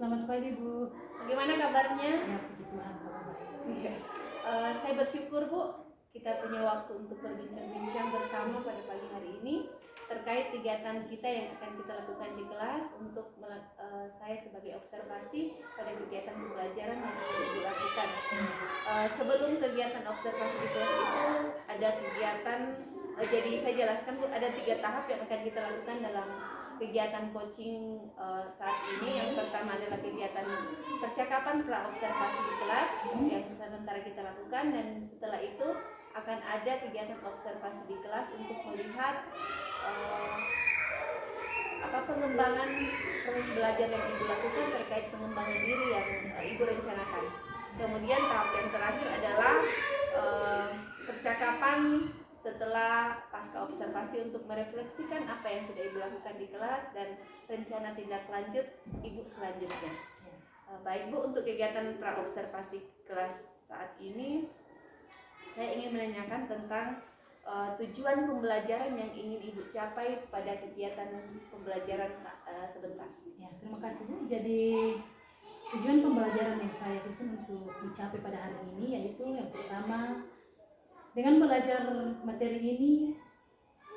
selamat pagi Bu. Bagaimana kabarnya? Ya, puji Tuhan, kabar baik. Iya. Saya bersyukur Bu, kita punya waktu untuk berbincang-bincang bersama pada pagi hari ini terkait kegiatan kita yang akan kita lakukan di kelas untuk saya sebagai observasi pada kegiatan pembelajaran yang akan Ibu lakukan. Sebelum kegiatan observasi di kelas itu ada kegiatan, jadi saya jelaskan Bu, ada 3 tahap yang akan kita lakukan dalam kegiatan coaching saat ini. Yang pertama adalah kegiatan percakapan pra-observasi di kelas yang sementara kita lakukan, dan setelah itu akan ada kegiatan observasi di kelas untuk melihat pengembangan proses belajar yang Ibu lakukan terkait pengembangan diri yang Ibu rencanakan. Kemudian tahap yang terakhir adalah percakapan setelah pasca observasi untuk merefleksikan apa yang sudah Ibu lakukan di kelas dan rencana tindak lanjut Ibu selanjutnya. Baik Bu, untuk kegiatan pra-observasi kelas saat ini saya ingin menanyakan tentang tujuan pembelajaran yang ingin Ibu capai pada kegiatan pembelajaran sebentar. Ya, terima kasih Bu. Jadi tujuan pembelajaran yang saya susun untuk dicapai pada hari ini yaitu yang pertama, dengan belajar materi ini,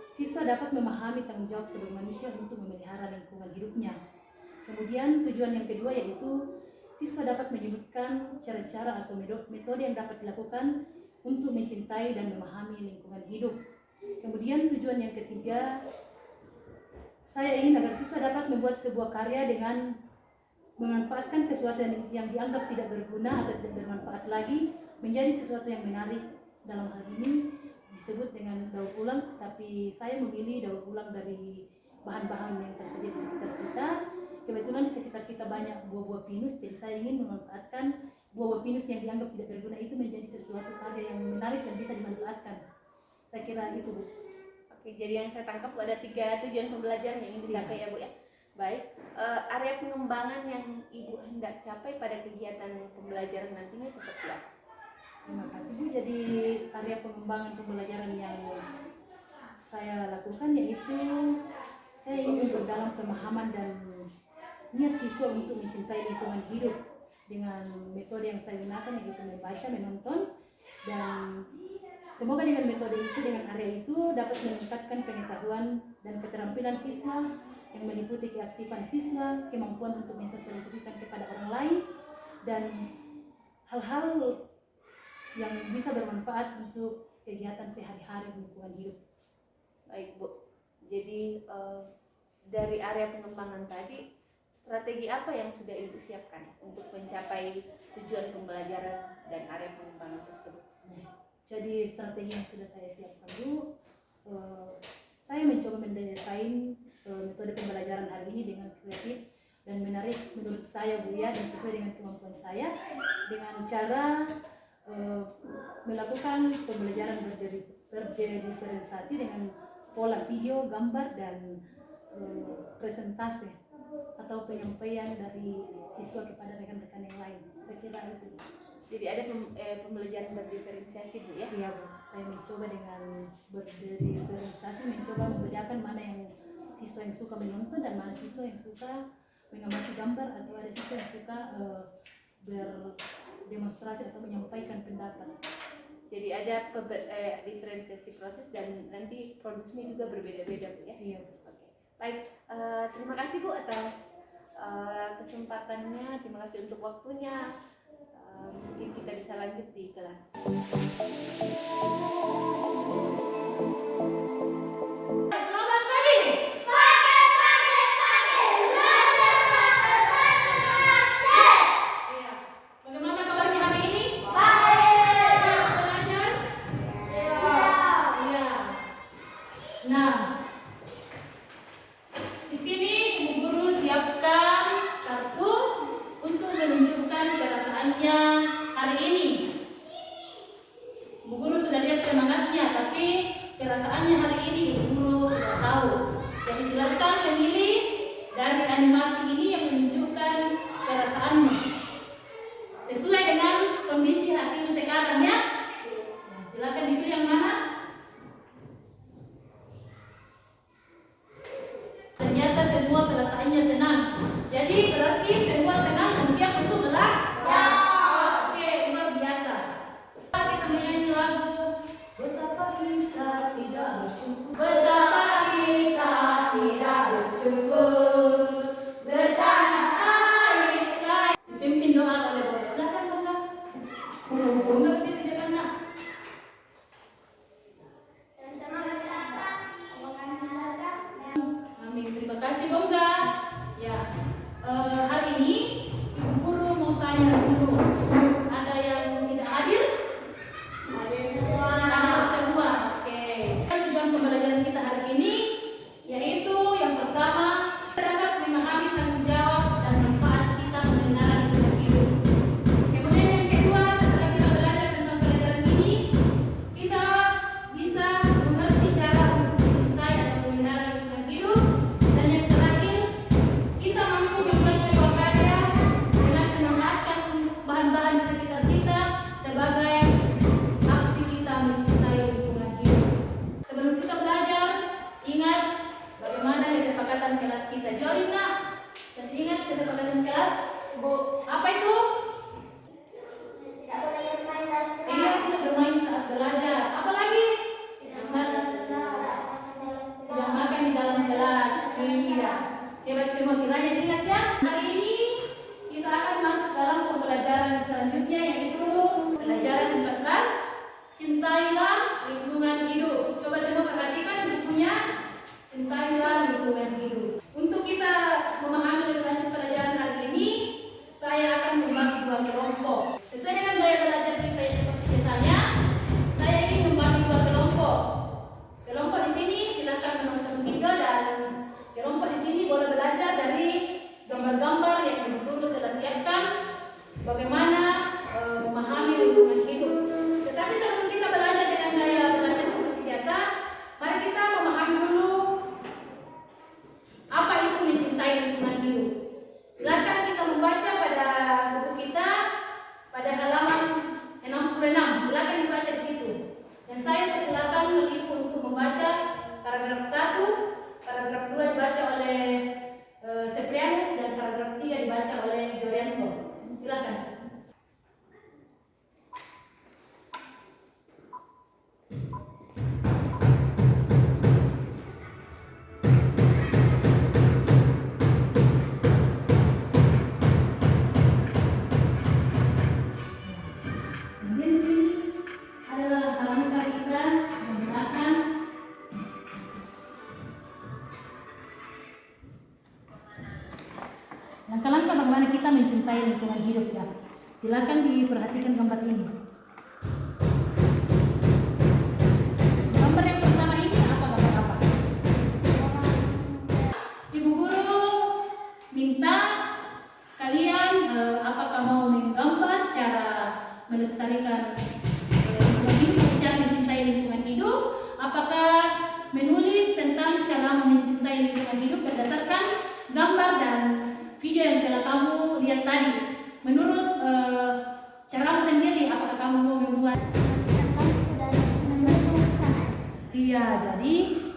siswa dapat memahami tanggung jawab sebagai manusia untuk memelihara lingkungan hidupnya. Kemudian tujuan yang kedua yaitu siswa dapat menyebutkan cara-cara atau metode yang dapat dilakukan untuk mencintai dan memahami lingkungan hidup. Kemudian tujuan yang ketiga, saya ingin agar siswa dapat membuat sebuah karya dengan memanfaatkan sesuatu yang dianggap tidak berguna atau tidak bermanfaat lagi menjadi sesuatu yang menarik. Dalam hal ini disebut dengan daur ulang, tapi saya memilih daur ulang dari bahan-bahan yang tersedia di sekitar kita. Kebetulan di sekitar kita banyak buah-buah pinus, jadi saya ingin memanfaatkan buah-buah pinus yang dianggap tidak berguna itu menjadi sesuatu karya yang menarik dan bisa dimanfaatkan. Saya kira itu Bu. Oke, jadi yang saya tangkap ada 3 tujuan pembelajaran yang ingin dicapai ya Bu ya. Baik, area pengembangan yang Ibu hendak capai pada kegiatan pembelajaran nantinya seperti apa? Terima kasih Bu. Jadi area pengembangan pembelajaran yang saya lakukan yaitu saya ingin memperdalam pemahaman dan niat siswa untuk mencintai lingkungan hidup dengan metode yang saya gunakan yaitu membaca, menonton, dan semoga dengan metode itu, dengan area itu dapat meningkatkan pengetahuan dan keterampilan siswa yang meliputi keaktifan siswa, kemampuan untuk mensosialisasikan kepada orang lain, dan hal-hal yang bisa bermanfaat untuk kegiatan sehari-hari di lingkungan hidup. Baik Bu, jadi dari area pengembangan tadi, strategi apa yang sudah Ibu siapkan untuk mencapai tujuan pembelajaran dan area pengembangan tersebut? Jadi strategi yang sudah saya siapkan Bu, saya mencoba mendesain metode pembelajaran hari ini dengan kreatif dan menarik menurut saya Bu ya, dan sesuai dengan kemampuan saya, dengan cara melakukan pembelajaran berdiferensiasi dengan pola video, gambar, dan presentasi atau penyampaian dari siswa kepada rekan-rekan yang lain. Saya kira itu. Jadi ada pembelajaran berdiferensiasi Bu ya? Iya Bu, saya mencoba dengan berdiferensiasi, mencoba membedakan mana yang siswa yang suka menonton dan mana siswa yang suka mengamati gambar, atau ada siswa yang suka berdemonstrasi atau menyampaikan pendapat. Jadi ada diferensiasi proses dan nanti produksinya juga berbeda-beda Bu ya? Iya. Oke. Baik, terima kasih Bu atas kesempatannya, terima kasih untuk waktunya. Mungkin kita bisa lanjut di kelas. Selamat pagi. Bagaimana kabarnya hari ini? Baik. Belajar? Iya. Nah, di sini Ibu Guru siapkan kartu untuk menunjukkan perasaannya hari ini. Bu Guru sudah lihat semuanya dulu. Ada yang tidak hadir? Ada semua. Oke. Tujuan pembelajaran kita hari ini yaitu yang pertama, dapat memahami tanggung jawab dan manfaat kita memelihara lingkungan hidup. Kemudian yang kedua, setelah kita belajar tentang pelajaran ini, kita bisa mengerti cara untuk mencintai dan memelihara lingkungan hidup. Dan yang terakhir, kita mampu membuat sebuah karya dengan memanfaatkan bahan-bahan di sekitar kita sebagai aksi kita mencintai lingkungan hidup. Sebelum kita belajar, ingat bagaimana kesepakatan kelas kita. Jorin nak, masih ingat kesepakatan kelas? Apa itu? Iya, tidak bermain saat belajar. Apa lagi? Tidak makan di dalam kelas. Iya, hebat semua, kiranya diingat ya. Hari ini kita akan masuk dalam pembelajaran selanjutnya, yaitu pelajaran 14, cintailah lingkungan hidup. Coba semua perhatikan bukunya, cintailah lingkungan hidup. Untuk kita memahami lebih lanjut pelajaran hari ini, saya akan membagi dua kelompok. Sesuai dengan gaya belajar kita yang seperti biasanya, saya ingin membagi dua kelompok. Kelompok di sini silahkan menonton video, dan kelompok di sini boleh belajar dari gambar-gambar yang ibu-guru telah siapkan bagaimana memahami lingkungan hidup. Tetapi sebelum kita belajar dengan gaya belajar seperti biasa, mari kita memahami dulu apa itu mencintai lingkungan hidup. Silakan kita membaca pada buku kita pada halaman 66. Silakan dibaca di situ. Dan saya persilakan Ibu untuk membaca paragraf 1, paragraf 2 dibaca oleh Seprianus, dan paragraf 3 dibaca oleh Joyanto. Silakan. Kemudian di sini adalah langkah kita menggunakan langkah-langkah bagaimana kita mencintai lingkungan hidup ya. Silakan diperhatikan gambar ini. Gambar yang pertama ini apa, gambar apa? Ibu guru minta kalian apakah mau menggambar cara melestarikan lingkungan hidup, cara mencintai lingkungan hidup, apakah menulis tentang cara mencintai lingkungan hidup berdasarkan gambar dan video yang telah kamu lihat tadi. Menurut caramu sendiri, apakah kamu mau membuat? Iya, jadi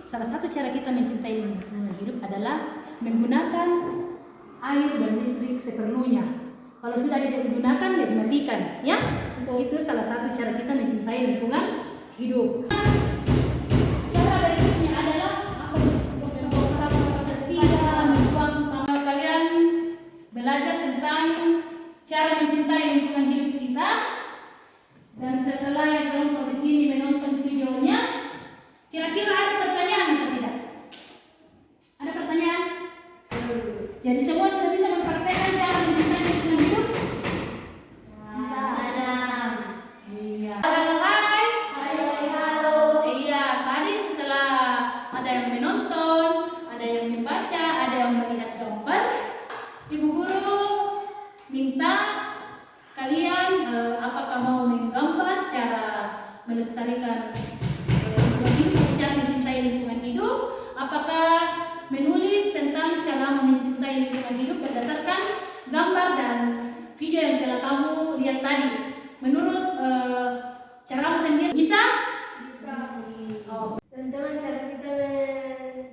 salah satu cara kita mencintai lingkungan hidup adalah menggunakan air dan listrik seperlunya. Kalau sudah tidak digunakan, ya dimatikan, ya. Itu salah satu cara kita mencintai lingkungan hidup. Cara berikutnya adalah apa? Tidak membuang sampah. Kalian belajar tentang cara mencintai lingkungan hidup kita, dan setelah yang kelompok di sini menonton videonya, kira-kira ada pertanyaan atau tidak? Ada pertanyaan? Jadi semua sudah bisa mempraktekkan cara mencintai lingkungan hidup? Iya. Hai. Halo. Iya, tadi setelah ada yang menonton, ada yang membaca, ada yang melihat gambar, Ibu guru minta kalian apakah mau menggambar cara melestarikan lingkungan hidup, cara mencintai lingkungan hidup, apakah menulis tentang cara mencintai lingkungan hidup berdasarkan gambar dan video yang telah kamu lihat tadi. Menurut caramu sendiri bisa? Bisa. Oh. Teman-teman, cara kita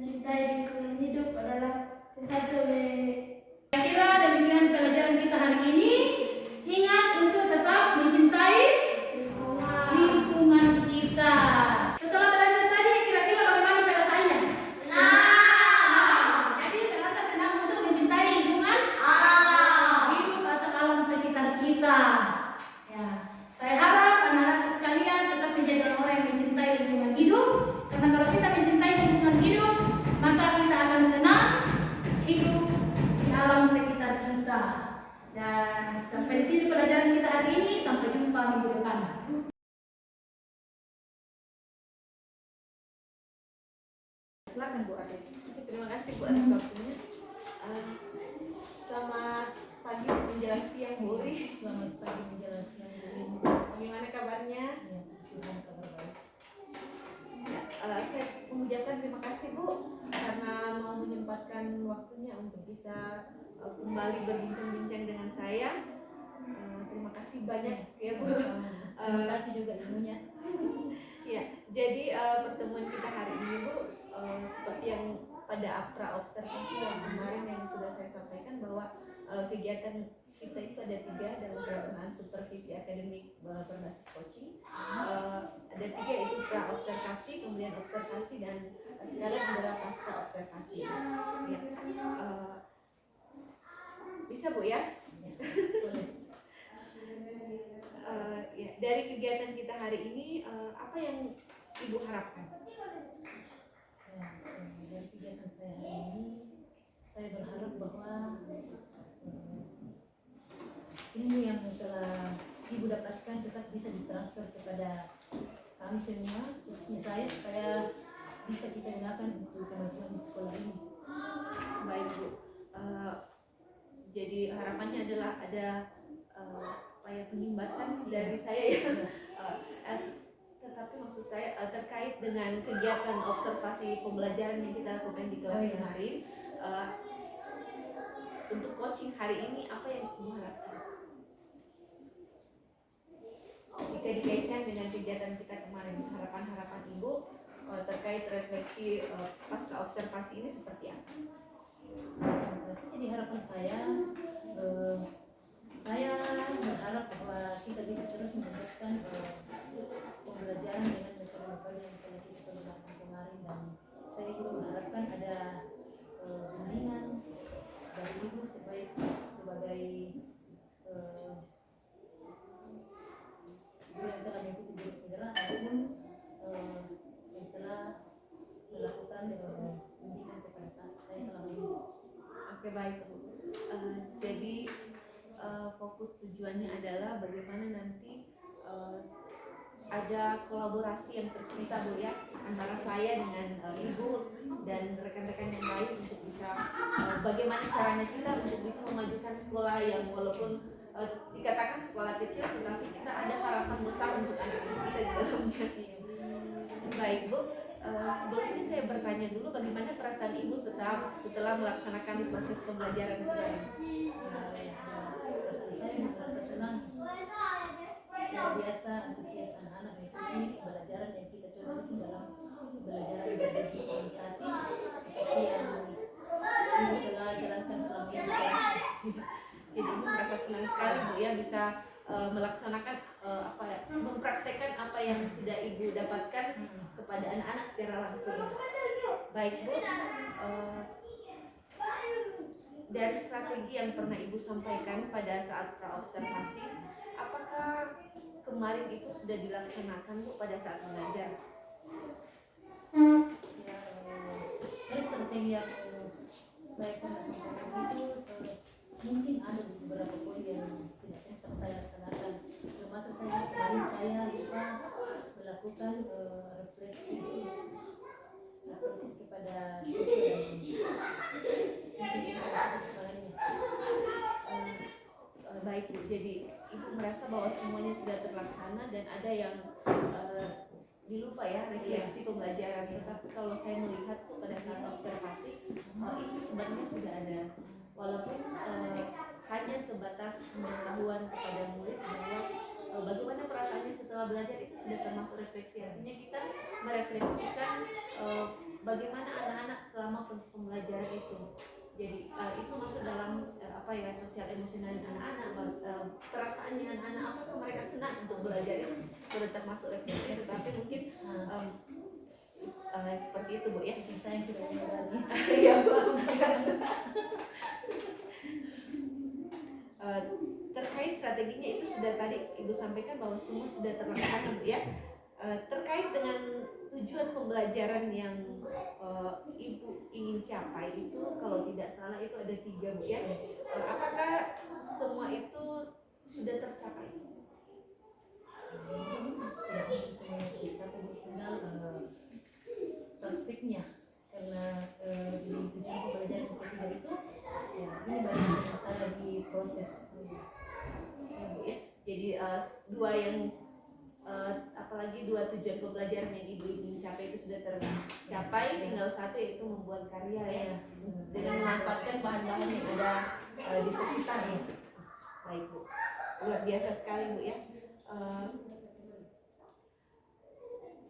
mencintai lingkungan hidup adalah satu, Kira-kira demikian pelajaran kita hari ini. Ingat untuk tetap mencintai lingkungan kita. Setelah belajar tadi, kira-kira bagaimana perasaannya? Senang. Jadi merasa senang untuk mencintai lingkungan hidup atau alam sekitar kita. Ya, saya harap anak-anak sekalian tetap menjadi orang yang mencintai lingkungan hidup. Karena kalau kita mencintai lingkungan hidup, maka kita akan senang hidup di alam sekitar kita. Dan sampai di sini kembali berbincang-bincang dengan saya. Terima kasih banyak ya Bu. Terima kasih juga ilmunya. Ya, jadi pertemuan kita hari ini Bu, seperti yang pada pra observasi yang kemarin yang sudah saya sampaikan bahwa kegiatan kita itu ada 3 dalam pelaksanaan supervisi akademik berbasis coaching. Ada 3 yaitu pra observasi, kemudian observasi, dan sekarang adalah pasca observasi. Ya. Bisa Bu ya? Ya, dari kegiatan kita hari ini apa yang Ibu harapkan? Ya, dari kegiatan saya hari ini, saya berharap bahwa ilmu yang telah Ibu dapatkan tetap bisa ditransfer kepada kami semua, khususnya saya, supaya bisa kita gunakan untuk kemajuan di sekolah ini. Baik Bu. Jadi harapannya adalah ada penyimbasan dari saya ya. Tetapi maksud saya terkait dengan kegiatan observasi pembelajaran yang kita lakukan di kelas kemarin, untuk coaching hari ini apa yang Ibu harapkan? Jika dikaitkan dengan kegiatan kita kemarin, harapan-harapan Ibu terkait refleksi pasca observasi ini seperti apa? Jadi harapan saya berharap bahwa kita bisa terus melanjutkan pembelajaran dengan metode-metode yang telah kita gunakan kemarin, dan saya juga mengharapkan ada bimbingan dari Ibu sebagai guru yang telah mengikuti guru penggerak maupun yang telah melakukan bimbingan kepada saya selama ini. Oke, baik Bu. Jadi fokus tujuannya adalah bagaimana nanti ada kolaborasi yang tercipta Bu ya, antara saya dengan Ibu dan rekan-rekan yang lain untuk bisa bagaimana caranya kita untuk bisa memajukan sekolah yang walaupun dikatakan sekolah kecil, tetapi kita ada harapan besar untuk anak-anak kita di dalamnya. Baik Bu, sebelumnya saya bertanya dulu bagaimana perasaan Ibu setelah melaksanakan proses pembelajaran kemarin? Saya merasa senang, luar biasa antusias anak-anak mengikuti pembelajaran yang kita coba susun dalam pembelajaran berdigitalisasi seperti yang Ibu telah jalankan selama ini. Jadi Ibu merasa senang sekali Bu ya bisa melaksanakan mempraktekkan apa yang sudah Ibu dapatkan kepada anak-anak secara langsung. Baik Bu, dari strategi yang pernah Ibu sampaikan pada saat pra-observasi, apakah kemarin itu sudah dilaksanakan Bu pada saat mengajar? Ya, dari strategi yang saya pernah sampaikan itu mungkin ada beberapa poin yang tidak sempat saya laksanakan. Termasuk kemarin saya lupa melakukan refleksi kepada siswa dan mungkin lainnya. Baik Bu, jadi Ibu merasa bahwa semuanya sudah terlaksana dan ada yang dilupa ya refleksi pembelajaran. Tetapi kalau saya melihat tuh pada saat observasi itu sebenarnya sudah ada, walaupun hanya sebatas pengetahuan kepada murid bahwa bagaimana perasaannya setelah belajar itu sudah termasuk refleksi. Artinya kita merefleksikan bagaimana anak-anak selama proses pembelajaran itu. Jadi itu masuk dalam sosial emosional anak-anak, perasaannya anak-anak, apakah mereka senang untuk belajar itu sudah termasuk refleksi. Tetapi mungkin seperti itu Bu ya. Saya yang tidak menyadari. Iya Bu. Terkait strateginya itu sudah tadi Ibu sampaikan bahwa semua sudah terlaksana Bu ya. Terkait dengan tujuan pembelajaran yang Ibu ingin capai itu, kalau tidak salah itu ada 3 Bu ya. Apakah semua itu sudah tercapai? Sudah semuanya tercapai, tinggal praktiknya, karena di tujuan pembelajaran ketiga itu ya, ini baru ada di proses. Ya Bu ya. Jadi 2 yang apalagi 2 tujuan pembelajaran yang ibu ingin capai itu sudah tercapai, tinggal satu yaitu membuat karya ya, dengan memanfaatkan bahan-bahan yang ada di sekitar ya. Baik Bu, luar biasa sekali Bu ya.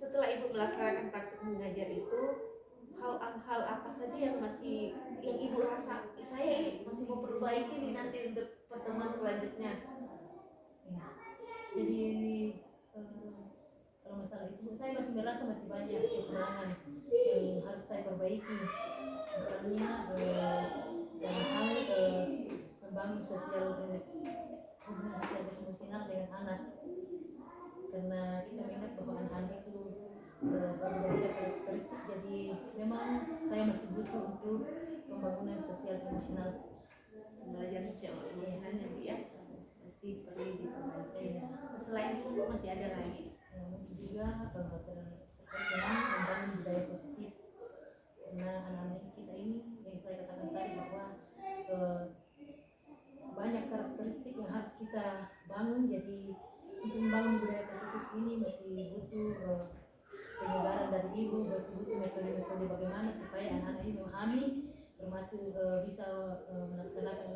Setelah ibu melaksanakan praktik mengajar itu, hal apa saja yang ibu rasa saya ini masih mau perbaiki nih nanti untuk pertemuan selanjutnya? Ya. Jadi kalau masalah itu saya masih merasa masih banyak kekurangan yang harus saya perbaiki. Misalnya dalam hal membangun hubungan sosial emosional dengan anak, karena kita mengingat bahwa anak-anak itu berbeda karakteristik, jadi memang saya masih butuh untuk pembangunan sosial emosional, Pembelajaran sosial emosionalnya Bu ya, masih perlu diperbaiki. Selain itu Bu, masih ada lagi? Mungkin juga terkait dengan membangun budaya positif, karena anak-anak kita ini yang saya katakan tadi bahwa banyak karakteristik yang harus kita bangun. Jadi untuk membangun budaya positif ini masih butuh penyebaran dari ibu, masih butuh metode-metode bagaimana supaya anak-anak ini memahami, termasuk bisa melaksanakan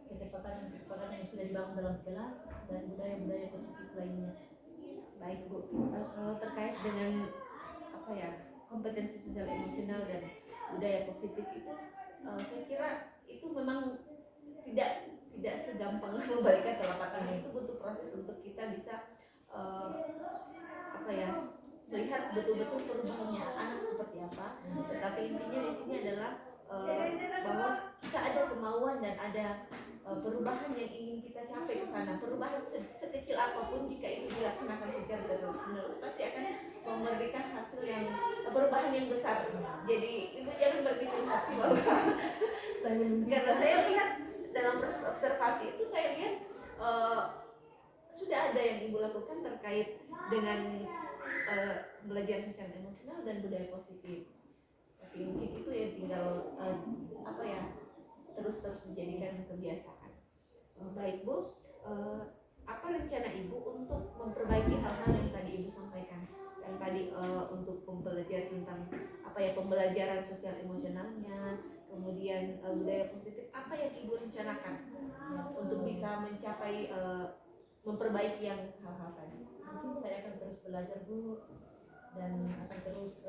kesepakatan yang sudah dibangun dalam kelas dan budaya-budaya positif lainnya. Baik Bu, kalau terkait dengan kompetensi sosial emosional dan budaya positif itu, saya kira itu memang tidak segampang membalikkan telapak tangan. Itu butuh proses untuk kita bisa melihat betul-betul perubahannya anak seperti apa. Tetapi intinya di sini adalah bahwa kita ada kemauan dan ada perubahan yang ingin kita capai ke sana. Perubahan sekecil apapun jika itu dilaksanakan secara terus-menerus pasti akan memberikan hasil yang perubahan yang besar. Jadi ibu jangan berkecil hati bahwa karena saya lihat dalam proses observasi itu, saya lihat sudah ada yang ibu lakukan terkait dengan belajar sosial emosional dan budaya positif. Tapi mungkin itu ya tinggal terus dijadikan kebiasaan. Baik Bu, apa rencana ibu untuk memperbaiki hal-hal yang tadi ibu sampaikan? Yang tadi untuk pembelajaran tentang pembelajaran sosial emosionalnya, kemudian budaya positif, apa yang ibu rencanakan untuk bisa mencapai memperbaiki yang hal-hal tadi? Mungkin saya akan terus belajar Bu, dan akan terus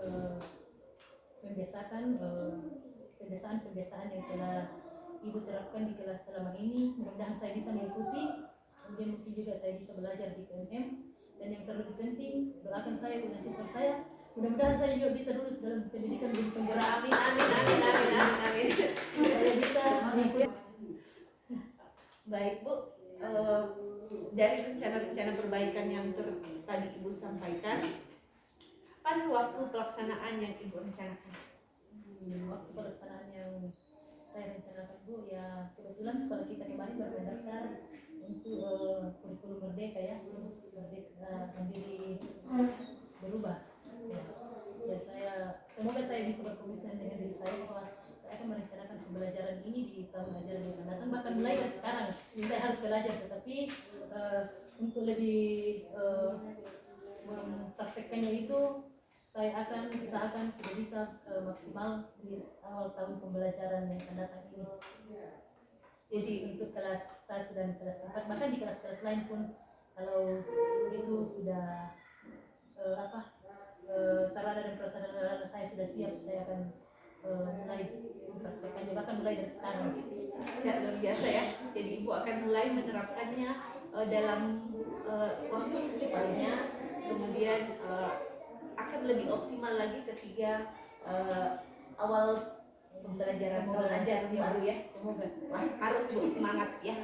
membiasakan kebiasaan-kebiasaan yang telah ibu terapkan di kelas selama ini. Mudah-mudahan saya bisa mengikuti, kemudian mungkin juga saya bisa belajar di PMM, dan yang terlebih penting doakan saya Bu dan support saya. Mudah-mudahan saya juga bisa lulus dalam pendidikan di penggerak. Amin. Saya bisa mengikuti. Baik Bu, dari rencana-rencana perbaikan yang tadi ibu sampaikan, kapan waktu pelaksanaan yang ibu rencanakan? Waktu pelaksanaan yang saya rencanakan Bu, ya kebetulan sekolah kita kemarin baru mendaftar untuk kurikulum merdeka ya, merdeka mandiri berubah. Ya saya semoga saya bisa berkomitmen dengan diri saya bahwa saya akan merencanakan pembelajaran ini di tahun ajaran yang akan datang, bahkan mulai dari sekarang saya harus belajar, tetapi untuk lebih mempraktekkannya itu saya akan usahakan sudah bisa maksimal di awal tahun pembelajaran yang akan datang ini. Jadi untuk kelas 1 dan kelas 4, bahkan di kelas-kelas lain pun kalau itu sudah sarana dan prasarana saya sudah siap, saya akan mulai mempraktekannya, bahkan mulai dari sekarang. Ya, luar biasa ya. Jadi ibu akan mulai menerapkannya dalam waktu secepatnya, kemudian akan lebih optimal lagi ketika awal pembelajaran tahun ajaran baru ya. Semoga. Wah, harus Bu, semangat ya.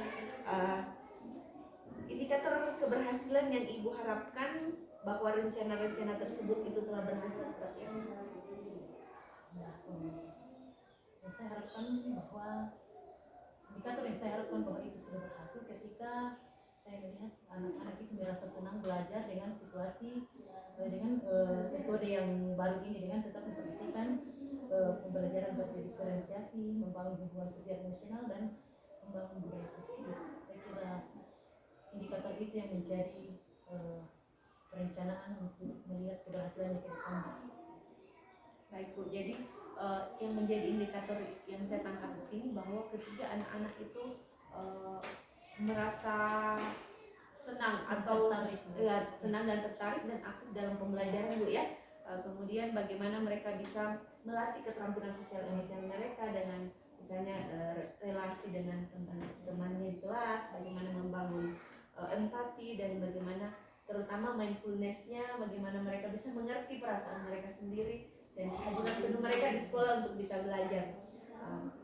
Indikator keberhasilan yang ibu harapkan bahwa rencana-rencana tersebut itu telah berhasil seperti apa? Saya harapkan bahwa indikator yang saya harapkan bahwa itu sudah berhasil ketika saya melihat anak-anak itu merasa senang belajar dengan situasi, dengan metode yang baru ini, dengan tetap memperhatikan pembelajaran berdiferensiasi, membangun hubungan sosial emosional dan membangun budaya positif. Saya kira indikator itu yang menjadi perencanaan untuk melihat keberhasilannya ke depan. Baik Bu, jadi yang menjadi indikator yang saya tangkap di sini bahwa ketika anak-anak itu merasa senang atau Tertarik. ya, senang dan tertarik dan aktif dalam pembelajaran Bu ya. Kemudian bagaimana mereka bisa melatih keterampilan sosial emosional mereka dengan misalnya relasi dengan teman-temannya di kelas, bagaimana membangun empati dan bagaimana terutama mindfulness-nya, bagaimana mereka bisa mengerti perasaan mereka sendiri dan kehadiran penuh mereka di sekolah untuk bisa belajar.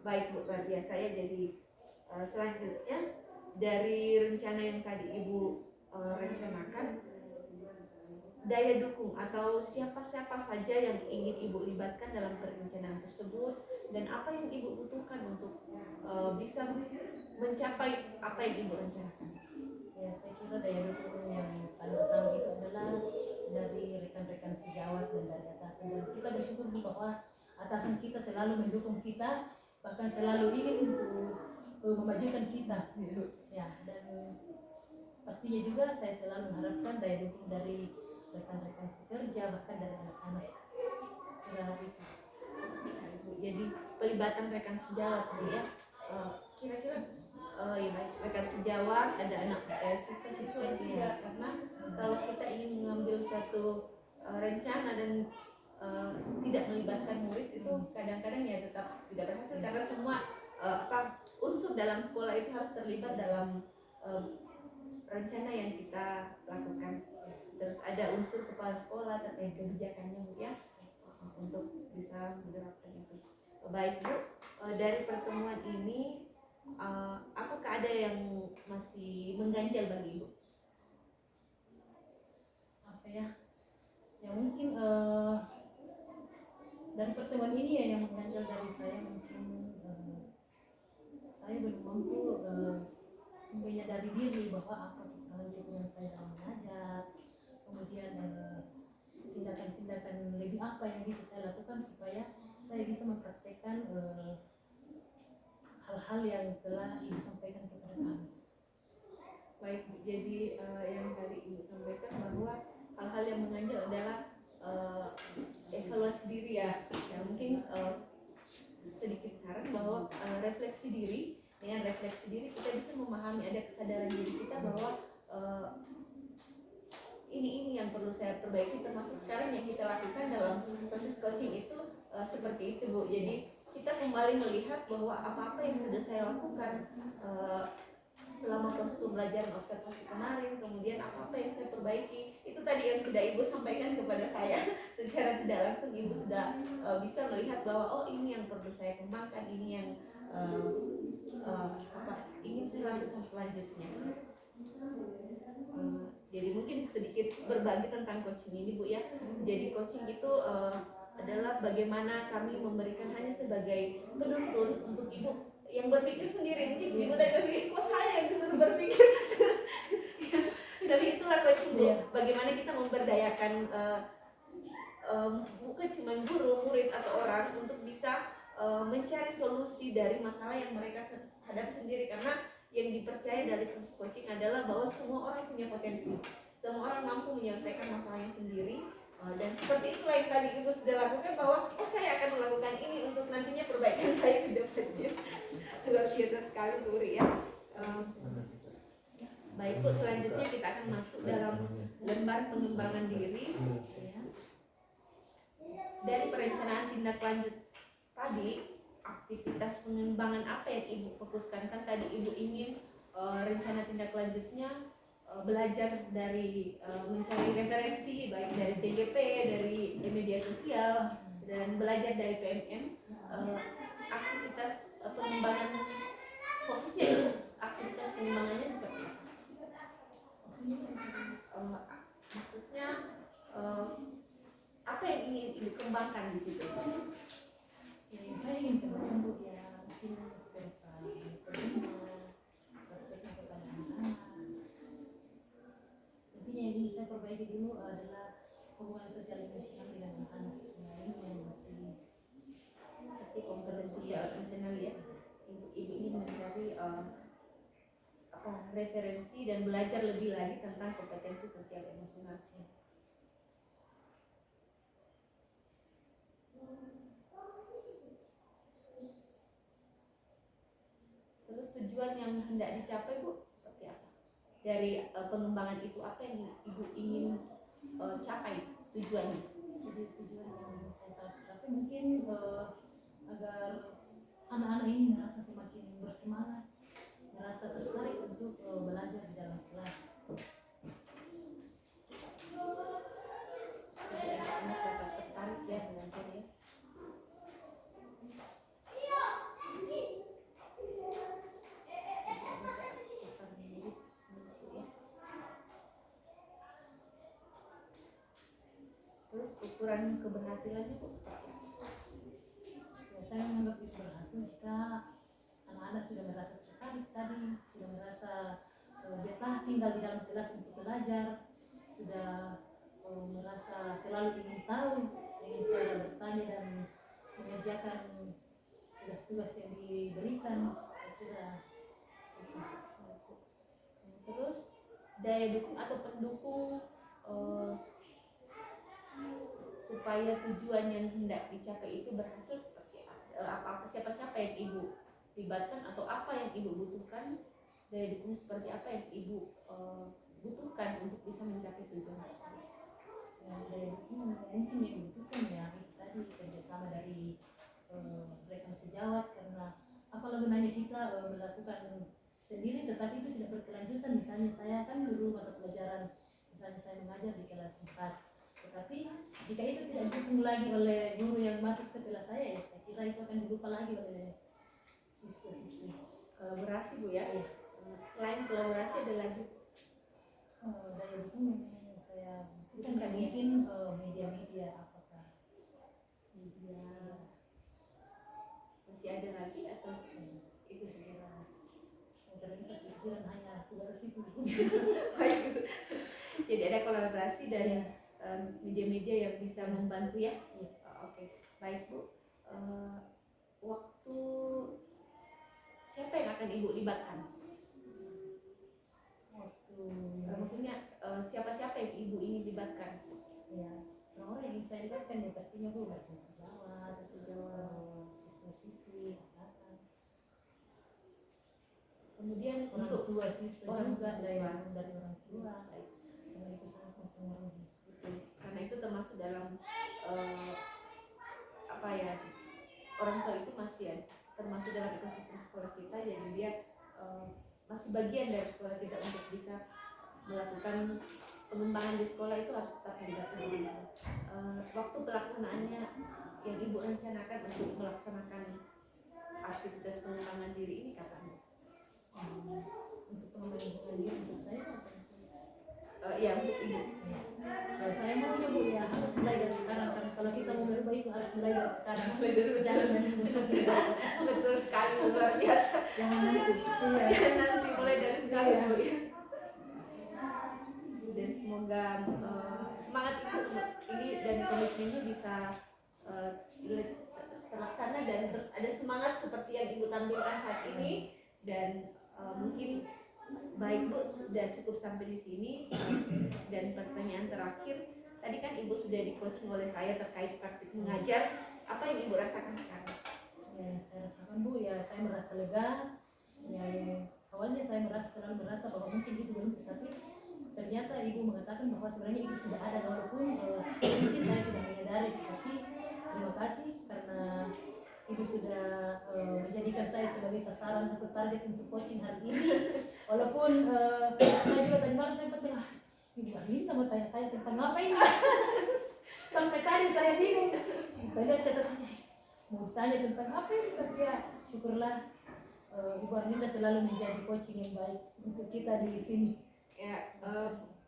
Baik Bu, luar biasa ya. Jadi selanjutnya dari rencana yang tadi Ibu rencanakan, daya dukung atau siapa-siapa saja yang ingin Ibu libatkan dalam perencanaan tersebut dan apa yang Ibu butuhkan untuk bisa mencapai apa yang Ibu rencanakan. Ya, saya kira daya dukung yang paling utama itu adalah dari rekan-rekan sejawat dan dari atasan, dan kita bersyukur bahwa atasan kita selalu mendukung kita, bahkan selalu ingin untuk memajukan kita ya. Dan pastinya juga saya selalu mengharapkan daya dukung dari rekan-rekan sekerja, bahkan dari anak-anak. Kira itu. Jadi pelibatan rekan sejawat Bu ya. Kira-kira ya baik, rekan sejawat, ada anak siswa-siswa juga, karena kalau kita ingin mengambil suatu rencana dan tidak melibatkan murid itu kadang-kadang ya tetap tidak berhasil karena semua unsur dalam sekolah itu harus terlibat dalam rencana yang kita lakukan. Terus ada unsur kepala sekolah terkait kebijakannya Bu ya, untuk bisa menerapkan itu. Baik Bu, dari pertemuan ini apakah ada yang masih mengganjal bagi Ibu? Apa ya? Ya mungkin dari pertemuan ini ya yang mengganjal dari saya, mungkin saya belum mampu menyadari diri bahwa apa kekurangan saya dalam mengajar, kemudian tindakan-tindakan lebih apa yang bisa saya lakukan supaya saya bisa mempraktekkan hal-hal yang telah Ibu sampaikan kepada kami. Baik Bu, jadi yang tadi Ibu sampaikan bahwa hal-hal yang mengganjal adalah evaluasi diri ya. Ya mungkin sedikit saran bahwa refleksi diri, dengan refleksi diri kita bisa memahami, ada kesadaran diri kita bahwa ini yang perlu saya perbaiki, termasuk sekarang yang kita lakukan dalam proses coaching itu seperti itu Bu. Jadi kita kembali melihat bahwa apa-apa yang sudah saya lakukan selama proses pembelajaran observasi kemarin, kemudian apa-apa yang saya perbaiki, itu tadi yang sudah Ibu sampaikan kepada saya secara tidak langsung. Ibu sudah bisa melihat bahwa oh ini yang perlu saya kembangkan, ini yang ingin saya lakukan selanjutnya. Jadi mungkin sedikit berbagi tentang coaching ini Bu ya. Jadi coaching itu adalah bagaimana kami memberikan hanya sebagai penuntun untuk Ibu yang berpikir sendiri. Mungkin Ibu tadi berpikir, kok saya yang disuruh berpikir? Tapi itulah coaching Bu. Bagaimana kita memberdayakan bukan cuma guru, murid atau orang untuk bisa mencari solusi dari masalah yang mereka hadapi sendiri, karena yang dipercaya dari proses coaching adalah bahwa semua orang punya potensi, semua orang mampu menyelesaikan masalahnya sendiri. Dan seperti itulah yang tadi Ibu sudah lakukan, bahwa oh saya akan melakukan ini untuk nantinya perbaikan saya ke depannya. Luar biasa sekali Bu Uri ya. Baik Bu, selanjutnya kita akan masuk dalam lembar pengembangan diri ya. Dari perencanaan tindak lanjut tadi, aktivitas pengembangan apa yang Ibu fokuskan? Kan tadi Ibu ingin rencana tindak lanjutnya belajar dari mencari referensi baik dari CGP, dari media sosial, dan belajar dari PMM. Aktivitas pengembangan fokusnya itu, aktivitas pengembangannya seperti apa? Maksudnya apa yang ingin Ibu kembangkan di situ? Ya, yang saya ingin kembangkan Bu ya, mungkin berupa prakteknya kepada anak-anak. Intinya yang ingin saya perbaiki dulu adalah hubungan sosial emosional dengan anak-anak. Nah, ini yang masih Seperti kompetensi sosial emosional ya. Ibu ingin mencari referensi dan belajar lebih lagi tentang kompetensi sosial emosional. yang hendak dicapai Bu seperti apa? Dari pengembangan itu apa yang Ibu ingin capai tujuannya? Jadi tujuan yang ingin saya capai mungkin agar anak-anak ini merasa semakin bersemangat, merasa tertarik untuk belajar di dalam kelas. Supaya anak dapat tertarik ya belajar ya. Terus ukuran keberhasilannya Bu seperti apa? Ya, saya menganggap itu berhasil jika anak-anak sudah merasa tertarik tadi, sudah merasa betah tinggal di dalam kelas untuk belajar, sudah merasa selalu ingin tahu dengan cara bertanya dan mengerjakan tugas-tugas yang diberikan. Saya kira itu. Terus daya dukung atau pendukung supaya tujuan yang hendak dicapai itu berhasil seperti apa? Siapa-siapa yang Ibu libatkan atau apa yang Ibu butuhkan? Daya dukung seperti apa yang Ibu butuhkan untuk bisa mencapai tujuan tersebut? Ya, daya dukung mungkin yang dibutuhkan ya itu tadi kerjasama dari rekan sejawat, karena apalah gunanya kita melakukan sendiri tetapi itu tidak berkelanjutan. Misalnya saya kan dulu mata pelajaran, misalnya saya mengajar di kelas 4, tetapi jika itu tidak didukung lagi oleh guru yang masuk setelah saya, ya saya kira itu akan dilupa lagi oleh siswa-siswi. Kolaborasi Bu ya? Ya. Selain kolaborasi ada lagi Daya dukung yang saya butuhkan Bukan, ya? mungkin media-media, apakah media, masih ada lagi atau itu saja? terlintas pikiran hanya sebatas itu. Baik. Jadi ada kolaborasi dari Ya. media-media yang bisa membantu ya. Ya. Oke, baik Bu. Waktu siapa yang akan Ibu libatkan? Waktu Maksudnya siapa-siapa yang Ibu ingin libatkan? ya orang yang ingin saya libatkan ya pastinya Bu, rekan sejawat, siswa-siswi, atasan, Kemudian orang untuk tua siswa orang juga, tua daya siswa. dukung dari orang tua, Baik. karena itu sangat mempengaruhi. Karena itu termasuk dalam apa ya, orang tua itu masih ya, termasuk dalam ekosistem sekolah kita, jadi dia masih bagian dari sekolah kita. Untuk bisa melakukan pengembangan di sekolah itu harus tetap melibatkan orang tua. Waktu pelaksanaannya yang Ibu rencanakan untuk melaksanakan aktivitas pengembangan diri ini kapan? Untuk pengembangan diri untuk saya atau Ya untuk Ibu. kalau saya maunya Bu ya harus mulai dari sekarang, kan kalau kita mau berubah itu harus mulai dari sekarang. Mulai dari Jangan menunggu sampai Betul sekali, luar biasa. jangan nanti iya. Ya, nanti mulai dari sekarang Bu ya. Dan semoga semangat Ibu ini dan komitmennya bisa terlaksana dan terus ada semangat seperti yang Ibu tampilkan saat ini. Dan mungkin baik Bu, sudah cukup sampai di sini. Dan pertanyaan terakhir, tadi kan Ibu sudah di coaching oleh saya terkait praktik mengajar. Apa yang Ibu rasakan sekarang? Ya, yang saya rasakan Bu ya saya merasa lega. Ya, awalnya saya selalu merasa bahwa mungkin itu belum, tetapi ternyata Ibu mengatakan bahwa sebenarnya itu sudah ada, walaupun mungkin saya tidak menyadari. Tapi terima kasih karena Ibu sudah menjadikan saya sebagai sasaran atau target untuk coaching hari ini. Walaupun saya juga tadi malam sempat bilang, Ibu Arlinda mau tanya-tanya tentang apa ini? Sampai tadi saya bingung. Saya lihat catatannya, mau tanya tentang apa ini? Tapi ya syukurlah Ibu Arlinda selalu menjadi coaching yang baik untuk kita di sini. Ya,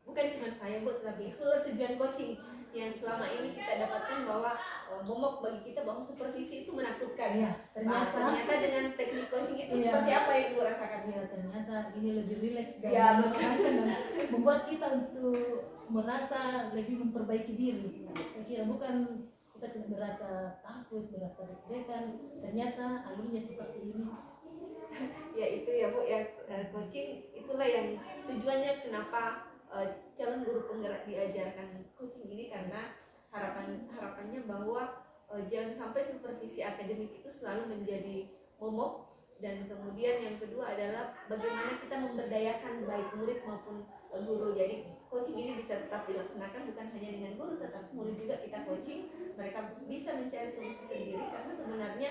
bukan cuma saya Bu, tapi itulah tujuan coaching yang selama ini kita dapatkan, bahwa momok bagi kita bahwa supervisi itu menakutkan. Ya, Ternyata dengan teknik coaching itu Iya. seperti apa yang Ibu rasakan? ya ternyata ini lebih rileks dan Ya, menyenangkan dan membuat kita untuk merasa lebih memperbaiki diri. Saya kira bukan kita tidak merasa takut, merasa deg-degan. Ternyata alurnya seperti ini. Ya itu ya Bu ya, coaching itulah yang tujuannya kenapa calon guru penggerak diajarkan coaching ini, karena harapannya bahwa jangan sampai supervisi akademik itu selalu menjadi momok Dan kemudian yang kedua adalah bagaimana kita memberdayakan baik murid maupun guru. Jadi coaching ini bisa tetap dilaksanakan bukan hanya dengan guru, tetapi murid juga kita coaching, mereka bisa mencari solusi sendiri karena sebenarnya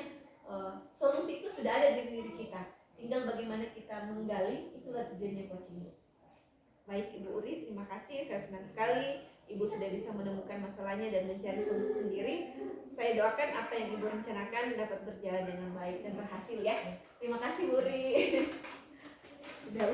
solusi itu sudah ada di diri kita, tinggal bagaimana kita menggali, itulah tujuannya coaching. Baik Ibu Uri, terima kasih, saya senang sekali Ibu sudah bisa menemukan masalahnya dan mencari solusi sendiri. Saya doakan apa yang Ibu rencanakan dapat berjalan dengan baik dan berhasil ya. Terima kasih Bu Uri. Sudah.